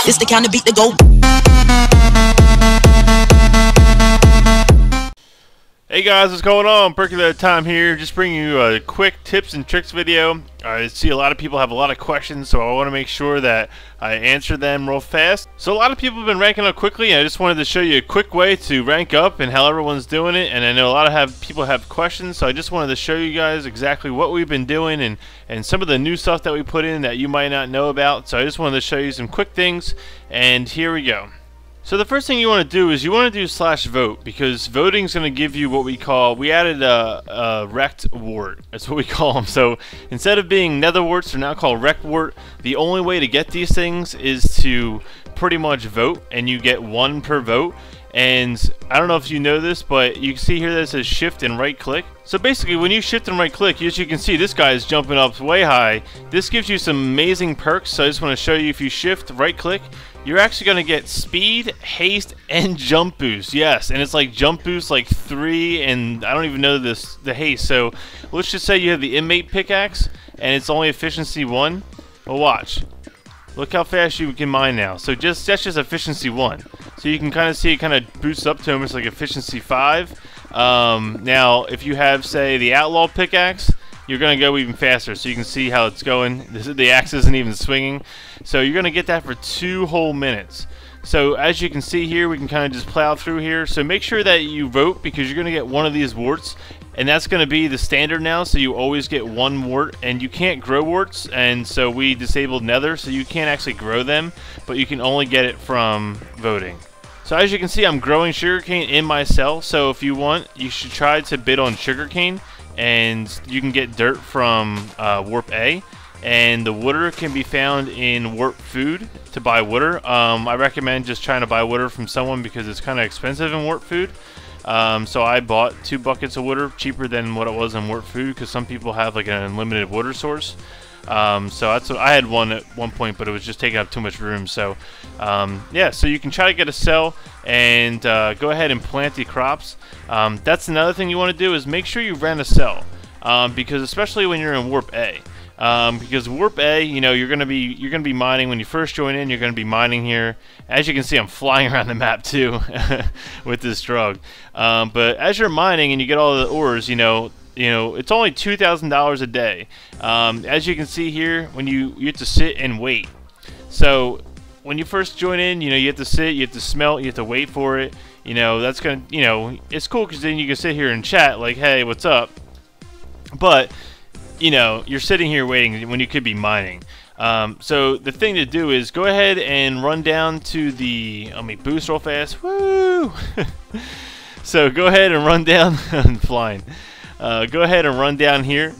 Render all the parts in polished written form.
This the kind of beat that go. Hey guys, what's going on? PerkulatorTime here, just bringing you a quick tips and tricks video. I see a lot of people have a lot of questions, so I want to make sure that I answer them real fast. So a lot of people have been ranking up quickly, and I just wanted to show you a quick way to rank up and how everyone's doing it. And I know a lot of people have questions, so I just wanted to show you guys exactly what we've been doing and some of the new stuff that we put in that you might not know about. So I just wanted to show you some quick things, and here we go. So the first thing you want to do is you want to do /vote, because voting is going to give you what we added a rekt wart. That's what we call them. So instead of being nether warts, they're now called rekt wart. The only way to get these things is to pretty much vote, and you get 1 per vote. And I don't know if you know this, but you can see here that it says shift and right click. So basically when you shift and right click, as you can see, this guy is jumping up way high. This gives you some amazing perks, so I just want to show you. If you shift right click, you're actually going to get speed, haste, and jump boost. Yes, and it's like jump boost like 3, and I don't even know the haste. So let's just say you have the inmate pickaxe and it's only efficiency 1. Well, watch. Look how fast you can mine now. So that's just efficiency 1. So you can kind of see it kind of boosts up to almost like efficiency 5. Now, if you have, say, the outlaw pickaxe, you're going to go even faster. So you can see how it's going. The axe isn't even swinging. So you're going to get that for 2 whole minutes. So as you can see here, we can kind of just plow through here. So make sure that you vote, because you're going to get one of these warts. And that's going to be the standard now, so you always get 1 wart, and you can't grow warts, and so we disabled nether, so you can't actually grow them, but you can only get it from voting. So as you can see, I'm growing sugarcane in my cell, so if you want, you should try to bid on sugarcane, and you can get dirt from warp A, and the water can be found in warp food to buy water. I recommend just trying to buy water from someone, because it's kind of expensive in warp food. So I bought 2 buckets of water, cheaper than what it was in warp food, because some people have like an unlimited water source. So that's what I had one at one point, but it was just taking up too much room. So yeah, so you can try to get a cell and go ahead and plant the crops. That's another thing you want to do, is make sure you rent a cell, because especially when you're in warp A. Because warp A, you know, you're gonna be mining when you first join in. You're gonna be mining here. As you can see, I'm flying around the map too with this drug. But as you're mining and you get all the ores, you know, it's only $2,000 a day. As you can see here, when you have to sit and wait. So when you first join in, you know, you have to sit, you have to smelt, you have to wait for it. You know, that's gonna, you know, it's cool, because then you can sit here and chat like, hey, what's up? But you know, you're sitting here waiting when you could be mining. So the thing to do is go ahead and run down to the, let me boost real fast. Woo! So go ahead and run down, I'm flying. Go ahead and run down here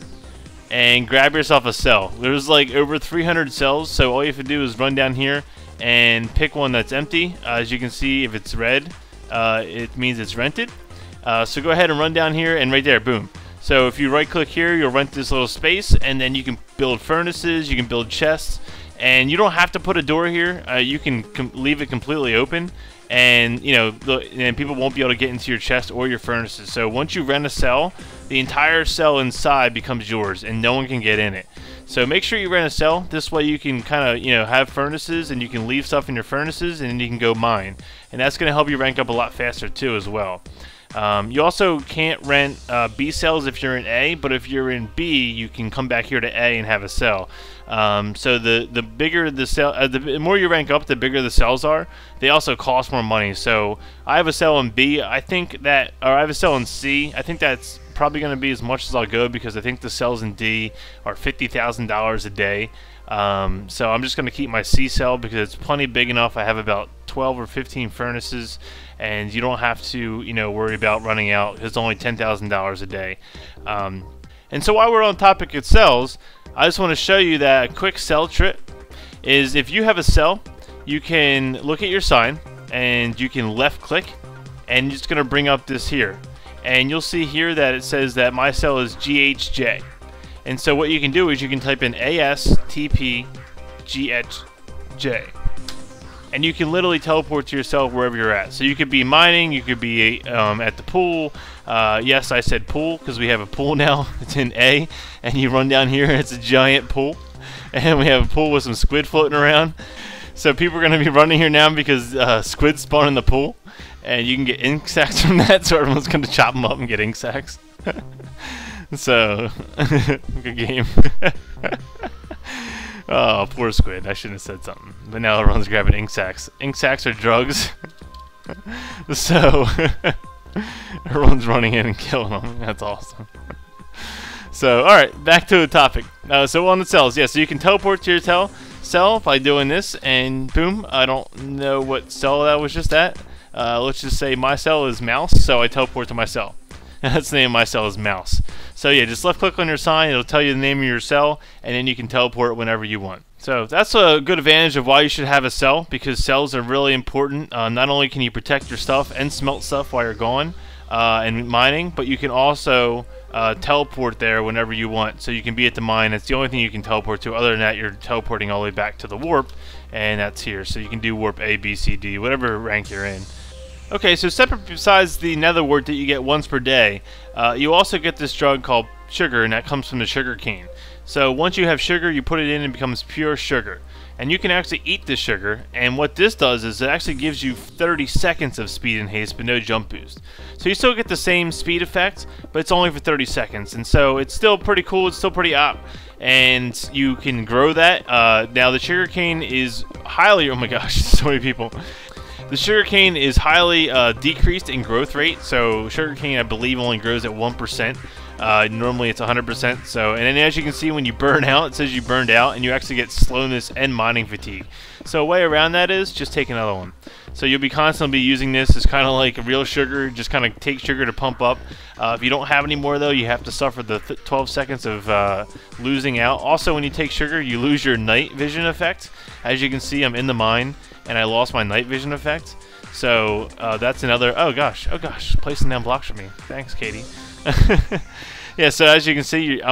and grab yourself a cell. There's like over 300 cells, so all you have to do is run down here and pick one that's empty. As you can see, if it's red, it means it's rented. So go ahead and run down here, and right there, boom. So if you right click here, you'll rent this little space, and then you can build furnaces, you can build chests, and you don't have to put a door here. You can leave it completely open, and you know, and people won't be able to get into your chest or your furnaces. So once you rent a cell, the entire cell inside becomes yours, and no one can get in it. So make sure you rent a cell. This way you can kind of, you know, have furnaces, and you can leave stuff in your furnaces, and then you can go mine, and that's going to help you rank up a lot faster too as well. You also can't rent B cells if you're in A, but if you're in B, you can come back here to A and have a cell. So the bigger the cell, the more you rank up, the bigger the cells are. They also cost more money. So I have a cell in B. I think that, or I have a cell in C. I think that's probably going to be as much as I'll go, because I think the cells in D are $50,000 a day. So I'm just going to keep my C cell, because it's plenty big enough. I have about 12 or 15 furnaces, and you don't have to, you know, worry about running out. It's only $10,000 a day. And so while we're on topic of cells, I just want to show you that a quick cell trick is, if you have a cell, you can look at your sign, and you can left click, and it's going to bring up this here. And you'll see here that it says that my cell is GHJ. And so what you can do is you can type in ASTPGHJ, and you can literally teleport to yourself wherever you're at. So you could be mining, you could be at the pool. Yes, I said pool, because we have a pool now. It's in A, and you run down here, and it's a giant pool. And we have a pool with some squid floating around. So people are going to be running here now because squids spawn in the pool, and you can get ink sacs from that. So everyone's going to chop them up and get ink sacs. So good game. Oh, poor squid. I shouldn't have said something. But now everyone's grabbing ink sacs. Ink sacs are drugs. So everyone's running in and killing them. That's awesome. So, alright, back to the topic. So on the cells, yeah, so you can teleport to your cell by doing this, and boom, I don't know what cell that was just at. Let's just say my cell is mouse, so I teleport to my cell. That's the name of my cell is mouse. So yeah, just left click on your sign, it'll tell you the name of your cell, and then you can teleport whenever you want. So that's a good advantage of why you should have a cell, because cells are really important. Not only can you protect your stuff and smelt stuff while you're gone and mining, but you can also teleport there whenever you want. So you can be at the mine. It's the only thing you can teleport to. Other than that, you're teleporting all the way back to the warp, and that's here. So you can do warp A, B, C, D, whatever rank you're in. Okay, so separate besides the nether wart that you get once per day, you also get this drug called sugar, and that comes from the sugar cane. So once you have sugar, you put it in and it becomes pure sugar. And you can actually eat this sugar, and what this does is it actually gives you 30 seconds of speed and haste, but no jump boost. So you still get the same speed effect, but it's only for 30 seconds, and so it's still pretty cool, it's still pretty up, and you can grow that. Now the sugarcane is highly, oh my gosh, so many people. The sugarcane is highly decreased in growth rate, so sugarcane I believe only grows at 1%. Normally it's 100%. So, and then as you can see, when you burn out, it says you burned out, and you actually get slowness and mining fatigue. So a way around that is just take another one. So you'll be constantly using this as kind of like a real sugar. Just kind of take sugar to pump up. If you don't have any more though, you have to suffer the 12 seconds of losing out. Also, when you take sugar, you lose your night vision effect. As you can see, I'm in the mine, and I lost my night vision effect. So that's another. Oh gosh, placing down blocks for me. Thanks, Katie. Yeah, so as you can see, I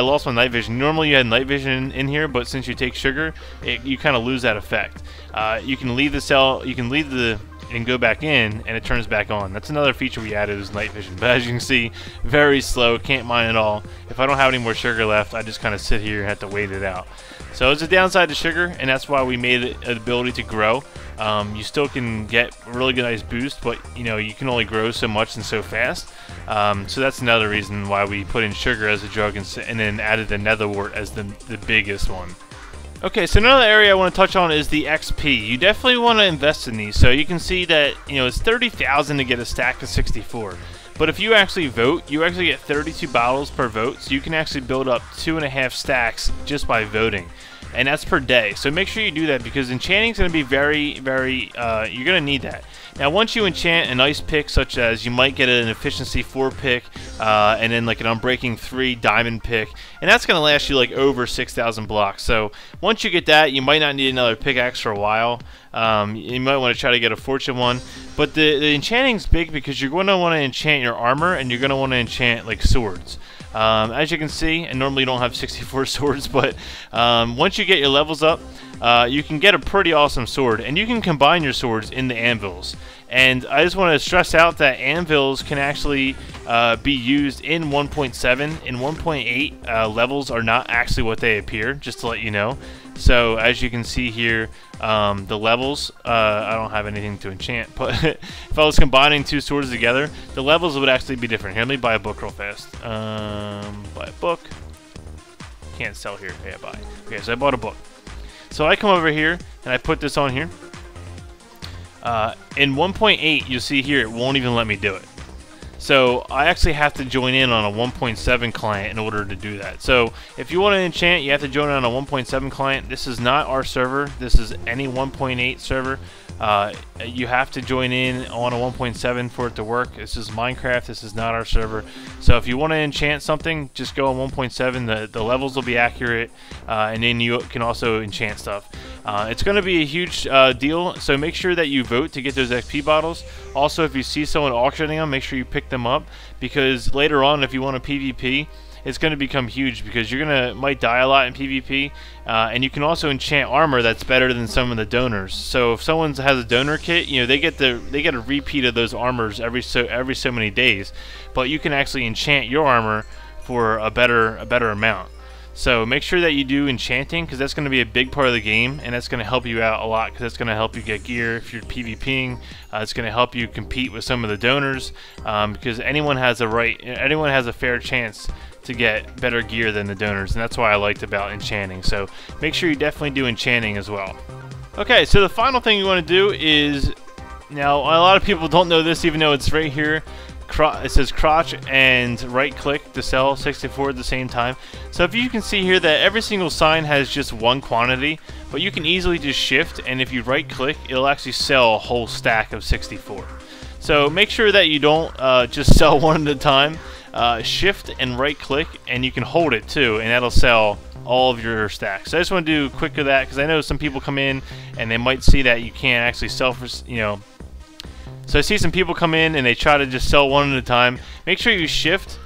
lost my night vision. Normally you had night vision in here, but since you take sugar, you kind of lose that effect. You can leave the cell, and go back in, and it turns back on. That's another feature we added, is night vision. But as you can see, very slow, can't mine at all. If I don't have any more sugar left, I just kind of sit here and have to wait it out. So it's a downside to sugar, and that's why we made it an ability to grow. You still can get a really good nice boost, but you can only grow so much and so fast. So that's another reason why we put in sugar as a drug, and then added the nether wart as the biggest one. Okay, so another area I want to touch on is the XP. You definitely want to invest in these. So you can see that it's 30,000 to get a stack of 64. But if you actually vote, you actually get 32 bottles per vote, so you can actually build up 2.5 stacks just by voting. And that's per day. So make sure you do that, because enchanting is going to be very, very, you're going to need that. Now, once you enchant a nice pick, such as you might get an efficiency 4 pick, and then like an unbreaking 3 diamond pick, and that's going to last you like over 6,000 blocks. So once you get that, you might not need another pickaxe for a while. You might want to try to get a fortune one. But the enchanting's big, because you're going to want to enchant your armor, and you're going to want to enchant like swords. As you can see, and normally you don't have 64 swords, but once you get your levels up, you can get a pretty awesome sword, and you can combine your swords in the anvils. And I just want to stress out that anvils can actually be used in 1.7. In 1.8, levels are not actually what they appear, just to let you know. So as you can see here, the levels, I don't have anything to enchant, but if I was combining 2 swords together, the levels would actually be different. Here, let me buy a book real fast. Buy a book. Can't sell here. Okay, I buy. Okay, so I bought a book. So I come over here, and I put this on here. In 1.8, you'll see here, it won't even let me do it. So I actually have to join in on a 1.7 client in order to do that. So if you want to enchant, you have to join on a 1.7 client. This is not our server. This is any 1.8 server. You have to join in on a 1.7 for it to work. This is Minecraft. This is not our server. So if you want to enchant something, just go on 1.7. The levels will be accurate, and then you can also enchant stuff. It's going to be a huge deal, so make sure that you vote to get those XP bottles. Also, if you see someone auctioning them, make sure you pick them up, because later on, if you want a PvP, it's going to become huge, because you're might die a lot in PvP, and you can also enchant armor that's better than some of the donors. So if someone has a donor kit, they get a repeat of those armors every so many days, but you can actually enchant your armor for a better amount. So make sure that you do Enchanting, because that's going to be a big part of the game, and that's going to help you out a lot, because that's going to help you get gear if you're PvPing. It's going to help you compete with some of the donors, because anyone has a fair chance to get better gear than the donors, and that's why I liked about Enchanting. So make sure you definitely do Enchanting as well. Okay, so the final thing you want to do is, now a lot of people don't know this, even though it's right here. It says crotch and right click to sell 64 at the same time. So if you can see here that every single sign has just one quantity, but you can easily just shift, and if you right click, it'll actually sell a whole stack of 64. So make sure that you don't just sell one at a time. Shift and right click, and you can hold it too, and that'll sell all of your stacks. So I just want to do quick of that, because I know some people come in and they might see that you can't actually sell for, so I see some people come in and they try to just sell one at a time. Make sure you shift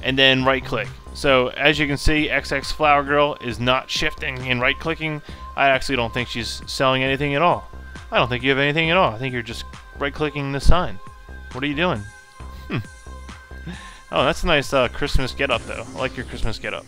and then right click. So as you can see, XX Flower Girl is not shifting and right clicking. I actually don't think she's selling anything at all. I don't think you have anything at all. I think you're just right clicking the sign. What are you doing? Oh, that's a nice Christmas getup though. I like your Christmas getup.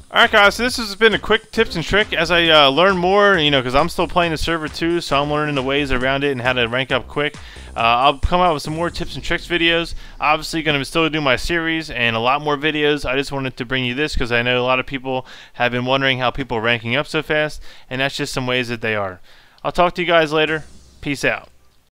Alright guys, so this has been a quick tips and trick as I learn more, because I'm still playing the server too, so I'm learning the ways around it and how to rank up quick. I'll come out with some more tips and tricks videos. Obviously going to still do my series and a lot more videos. I just wanted to bring you this because I know a lot of people have been wondering how people are ranking up so fast, and that's just some ways that they are. I'll talk to you guys later. Peace out.